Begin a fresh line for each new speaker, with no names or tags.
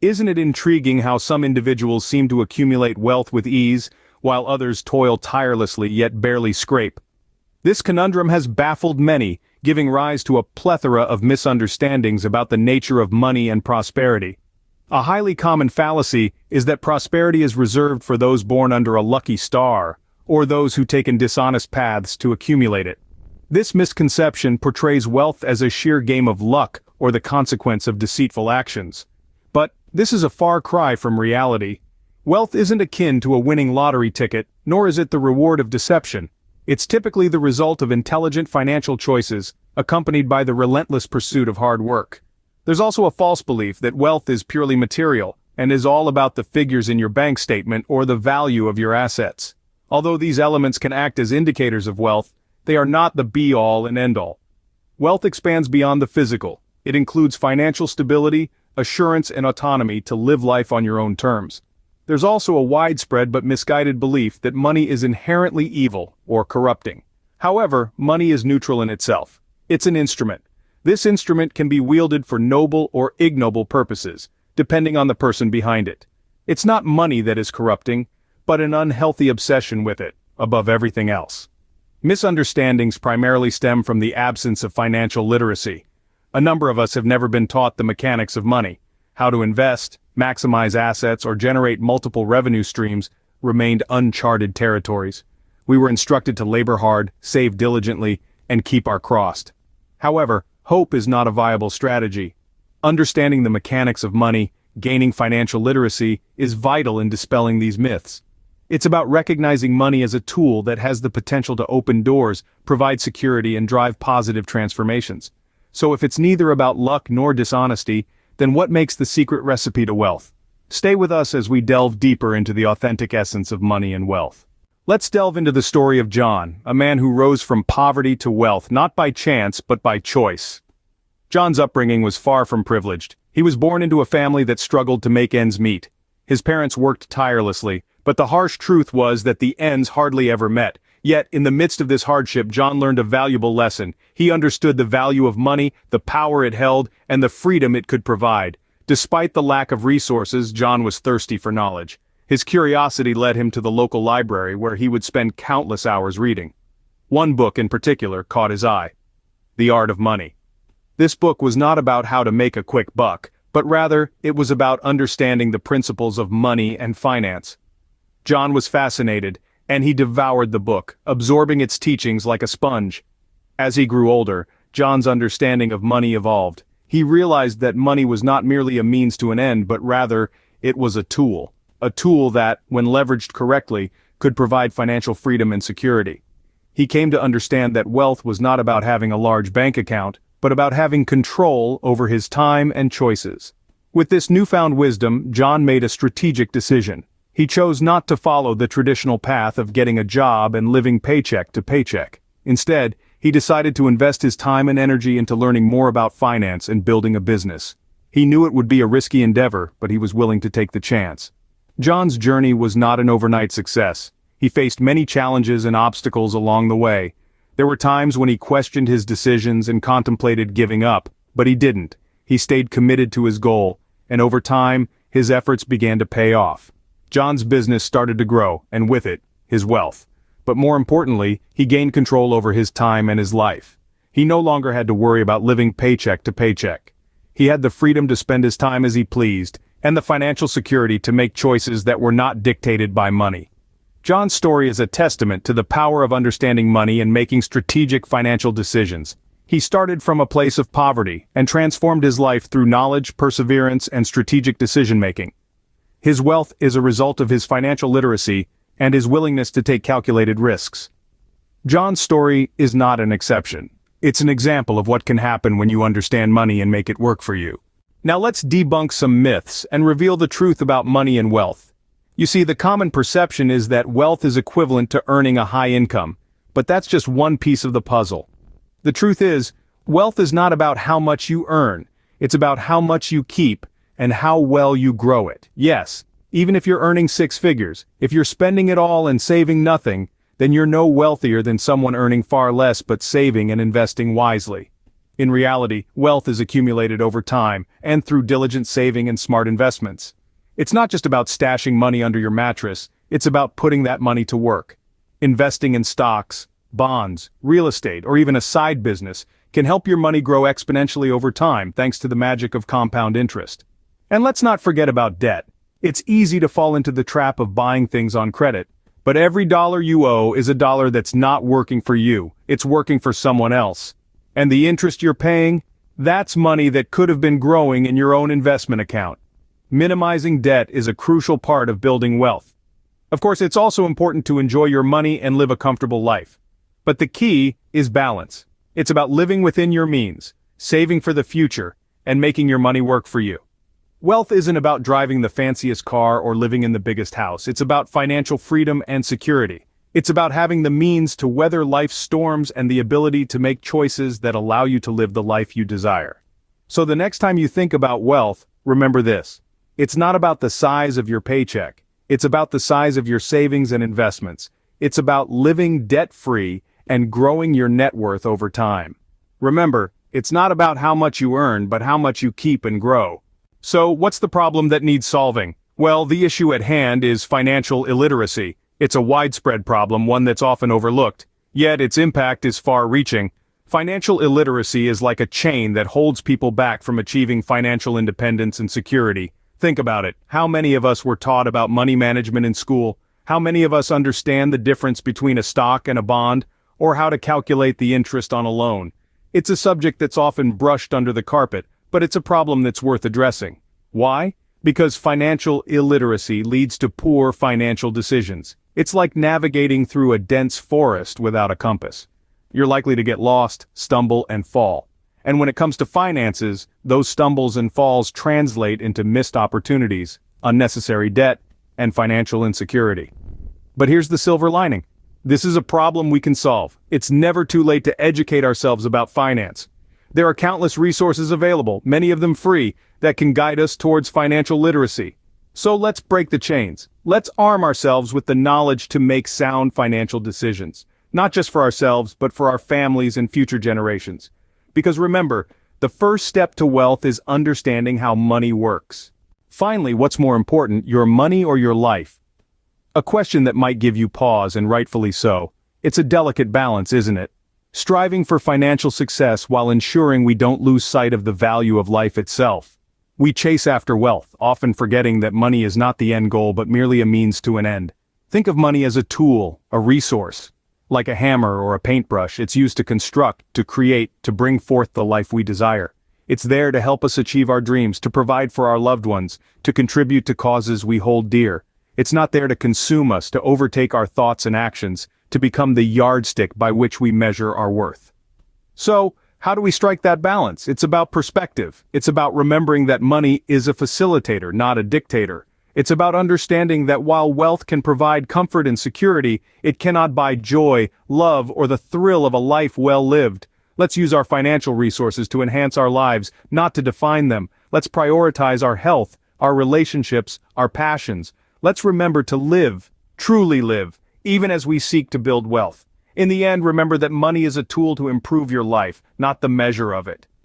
Isn't it intriguing how some individuals seem to accumulate wealth with ease, while others toil tirelessly yet barely scrape? This conundrum has baffled many, giving rise to a plethora of misunderstandings about the nature of money and prosperity. A highly common fallacy is that prosperity is reserved for those born under a lucky star, or those who taken dishonest paths to accumulate it. This misconception portrays wealth as a sheer game of luck or the consequence of deceitful actions. But this is a far cry from reality. Wealth isn't akin to a winning lottery ticket, nor is it the reward of deception. It's typically the result of intelligent financial choices, accompanied by the relentless pursuit of hard work. There's also a false belief that wealth is purely material, and is all about the figures in your bank statement or the value of your assets. Although these elements can act as indicators of wealth, they are not the be-all and end-all. Wealth expands beyond the physical. It includes financial stability, assurance, and autonomy to live life on your own terms. There's also a widespread but misguided belief that money is inherently evil or corrupting. However, money is neutral in itself. It's an instrument. This instrument can be wielded for noble or ignoble purposes, depending on the person behind it. It's not money that is corrupting, but an unhealthy obsession with it, above everything else. Misunderstandings primarily stem from the absence of financial literacy. A number of us have never been taught the mechanics of money. How to invest, maximize assets, or generate multiple revenue streams remained uncharted territories. We were instructed to labor hard, save diligently, and keep our crossed. However, hope is not a viable strategy. Understanding the mechanics of money, gaining financial literacy, is vital in dispelling these myths. It's about recognizing money as a tool that has the potential to open doors, provide security, and drive positive transformations. So if it's neither about luck nor dishonesty, then what makes the secret recipe to wealth? Stay with us as we delve deeper into the authentic essence of money and wealth. Let's delve into the story of John, a man who rose from poverty to wealth not by chance but by choice. John's upbringing was far from privileged. He was born into a family that struggled to make ends meet. His parents worked tirelessly, but the harsh truth was that the ends hardly ever met. Yet, in the midst of this hardship, John learned a valuable lesson. He understood the value of money, the power it held, and the freedom it could provide. Despite the lack of resources, John was thirsty for knowledge. His curiosity led him to the local library where he would spend countless hours reading. One book in particular caught his eye: The Art of Money. This book was not about how to make a quick buck, but rather, it was about understanding the principles of money and finance. John was fascinated, and he devoured the book, absorbing its teachings like a sponge. As he grew older, John's understanding of money evolved. He realized that money was not merely a means to an end, but rather, it was a tool. A tool that, when leveraged correctly, could provide financial freedom and security. He came to understand that wealth was not about having a large bank account, but about having control over his time and choices. With this newfound wisdom, John made a strategic decision. He chose not to follow the traditional path of getting a job and living paycheck to paycheck. Instead, he decided to invest his time and energy into learning more about finance and building a business. He knew it would be a risky endeavor, but he was willing to take the chance. John's journey was not an overnight success. He faced many challenges and obstacles along the way. There were times when he questioned his decisions and contemplated giving up, but he didn't. He stayed committed to his goal, and over time, his efforts began to pay off. John's business started to grow, and with it, his wealth. But more importantly, he gained control over his time and his life. He no longer had to worry about living paycheck to paycheck. He had the freedom to spend his time as he pleased, and the financial security to make choices that were not dictated by money. John's story is a testament to the power of understanding money and making strategic financial decisions. He started from a place of poverty and transformed his life through knowledge, perseverance, and strategic decision-making. His wealth is a result of his financial literacy and his willingness to take calculated risks. John's story is not an exception. It's an example of what can happen when you understand money and make it work for you. Now let's debunk some myths and reveal the truth about money and wealth. You see, the common perception is that wealth is equivalent to earning a high income, but that's just one piece of the puzzle. The truth is, wealth is not about how much you earn, it's about how much you keep and how well you grow it. Yes, even if you're earning six figures, if you're spending it all and saving nothing, then you're no wealthier than someone earning far less but saving and investing wisely. In reality, wealth is accumulated over time and through diligent saving and smart investments. It's not just about stashing money under your mattress, it's about putting that money to work. Investing in stocks, bonds, real estate, or even a side business can help your money grow exponentially over time thanks to the magic of compound interest. And let's not forget about debt. It's easy to fall into the trap of buying things on credit, but every dollar you owe is a dollar that's not working for you, it's working for someone else. And the interest you're paying? That's money that could have been growing in your own investment account. Minimizing debt is a crucial part of building wealth. Of course, it's also important to enjoy your money and live a comfortable life. But the key is balance. It's about living within your means, saving for the future, and making your money work for you. Wealth isn't about driving the fanciest car or living in the biggest house. It's about financial freedom and security. It's about having the means to weather life's storms and the ability to make choices that allow you to live the life you desire. So the next time you think about wealth, remember this. It's not about the size of your paycheck. It's about the size of your savings and investments. It's about living debt-free and growing your net worth over time. Remember, it's not about how much you earn, but how much you keep and grow. So, what's the problem that needs solving? Well, the issue at hand is financial illiteracy. It's a widespread problem, one that's often overlooked. Yet its impact is far-reaching. Financial illiteracy is like a chain that holds people back from achieving financial independence and security. Think about it. How many of us were taught about money management in school? How many of us understand the difference between a stock and a bond? Or how to calculate the interest on a loan? It's a subject that's often brushed under the carpet, but it's a problem that's worth addressing. Why? Because financial illiteracy leads to poor financial decisions. It's like navigating through a dense forest without a compass. You're likely to get lost, stumble, and fall. And when it comes to finances, those stumbles and falls translate into missed opportunities, unnecessary debt, and financial insecurity. But here's the silver lining. This is a problem we can solve. It's never too late to educate ourselves about finance. There are countless resources available, many of them free, that can guide us towards financial literacy. So let's break the chains. Let's arm ourselves with the knowledge to make sound financial decisions. Not just for ourselves, but for our families and future generations. Because remember, the first step to wealth is understanding how money works. Finally, what's more important, your money or your life? A question that might give you pause, and rightfully so. It's a delicate balance, isn't it? Striving for financial success while ensuring we don't lose sight of the value of life itself. We chase after wealth, often forgetting that money is not the end goal but merely a means to an end. Think of money as a tool, a resource. Like a hammer or a paintbrush, it's used to construct, to create, to bring forth the life we desire. It's there to help us achieve our dreams, to provide for our loved ones, to contribute to causes we hold dear. It's not there to consume us, to overtake our thoughts and actions, to become the yardstick by which we measure our worth. So, how do we strike that balance? It's about perspective. It's about remembering that money is a facilitator, not a dictator. It's about understanding that while wealth can provide comfort and security, it cannot buy joy, love, or the thrill of a life well lived. Let's use our financial resources to enhance our lives, not to define them. Let's prioritize our health, our relationships, our passions. Let's remember to live, truly live, even as we seek to build wealth. In the end, remember that money is a tool to improve your life, not the measure of it.